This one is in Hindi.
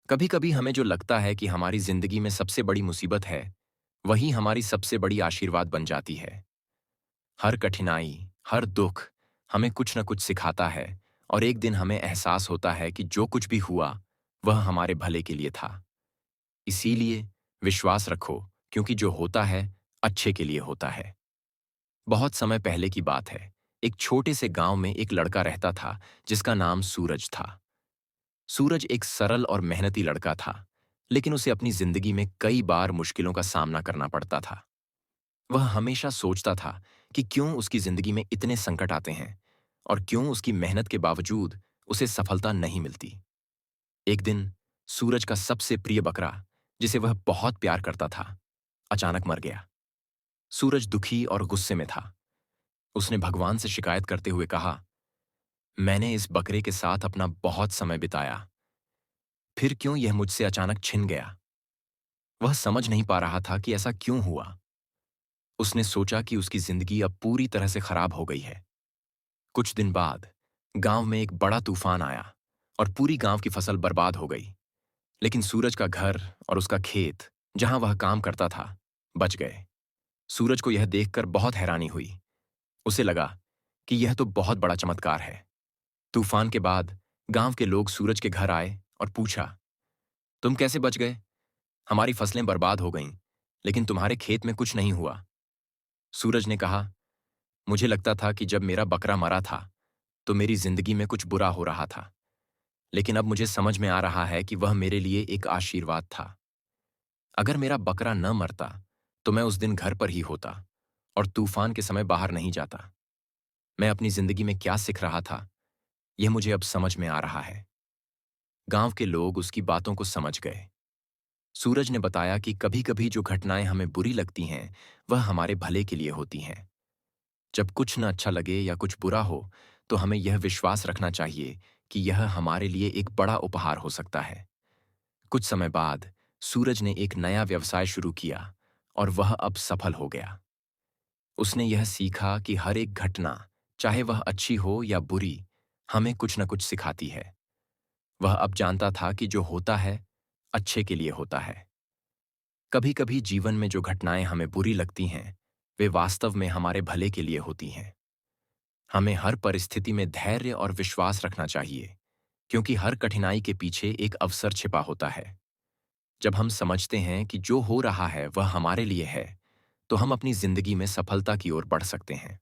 कभी कभी हमें जो लगता है कि हमारी जिंदगी में सबसे बड़ी मुसीबत है, वही हमारी सबसे बड़ी आशीर्वाद बन जाती है। हर कठिनाई, हर दुख हमें कुछ न कुछ सिखाता है और एक दिन हमें एहसास होता है कि जो कुछ भी हुआ, वह हमारे भले के लिए था। इसीलिए विश्वास रखो, क्योंकि जो होता है, अच्छे के लिए होता है। बहुत समय पहले की बात है। एक छोटे से गांव में एक लड़का रहता था, जिसका नाम सूरज था। सूरज एक सरल और मेहनती लड़का था, लेकिन उसे अपनी जिंदगी में कई बार मुश्किलों का सामना करना पड़ता था। वह हमेशा सोचता था कि क्यों उसकी जिंदगी में इतने संकट आते हैं और क्यों उसकी मेहनत के बावजूद उसे सफलता नहीं मिलती। एक दिन सूरज का सबसे प्रिय बकरा, जिसे वह बहुत प्यार करता था, अचानक मर गया। सूरज दुखी और गुस्से में था। उसने भगवान से शिकायत करते हुए कहा, मैंने इस बकरे के साथ अपना बहुत समय बिताया, फिर क्यों यह मुझसे अचानक छिन गया। वह समझ नहीं पा रहा था कि ऐसा क्यों हुआ। उसने सोचा कि उसकी जिंदगी अब पूरी तरह से खराब हो गई है। कुछ दिन बाद गांव में एक बड़ा तूफान आया और पूरी गांव की फसल बर्बाद हो गई। लेकिन सूरज का घर और उसका खेत, जहां वह काम करता था, बच गए। सूरज को यह देखकर बहुत हैरानी हुई। उसे लगा कि यह तो बहुत बड़ा चमत्कार है। तूफान के बाद गांव के लोग सूरज के घर आए और पूछा, तुम कैसे बच गए? हमारी फसलें बर्बाद हो गईं, लेकिन तुम्हारे खेत में कुछ नहीं हुआ। सूरज ने कहा, मुझे लगता था कि जब मेरा बकरा मरा था तो मेरी जिंदगी में कुछ बुरा हो रहा था, लेकिन अब मुझे समझ में आ रहा है कि वह मेरे लिए एक आशीर्वाद था। अगर मेरा बकरा न मरता तो मैं उस दिन घर पर ही होता और तूफान के समय बाहर नहीं जाता। मैं अपनी जिंदगी में क्या सीख रहा था, यह मुझे अब समझ में आ रहा है। गांव के लोग उसकी बातों को समझ गए। सूरज ने बताया कि कभी कभी जो घटनाएं हमें बुरी लगती हैं, वह हमारे भले के लिए होती हैं। जब कुछ न अच्छा लगे या कुछ बुरा हो, तो हमें यह विश्वास रखना चाहिए कि यह हमारे लिए एक बड़ा उपहार हो सकता है। कुछ समय बाद सूरज ने एक नया व्यवसाय शुरू किया और वह अब सफल हो गया। उसने यह सीखा कि हर एक घटना, चाहे वह अच्छी हो या बुरी, हमें कुछ न कुछ सिखाती है। वह अब जानता था कि जो होता है, अच्छे के लिए होता है। कभी कभी जीवन में जो घटनाएं हमें बुरी लगती हैं, वे वास्तव में हमारे भले के लिए होती हैं। हमें हर परिस्थिति में धैर्य और विश्वास रखना चाहिए, क्योंकि हर कठिनाई के पीछे एक अवसर छिपा होता है। जब हम समझते हैं कि जो हो रहा है वह हमारे लिए है, तो हम अपनी जिंदगी में सफलता की ओर बढ़ सकते हैं।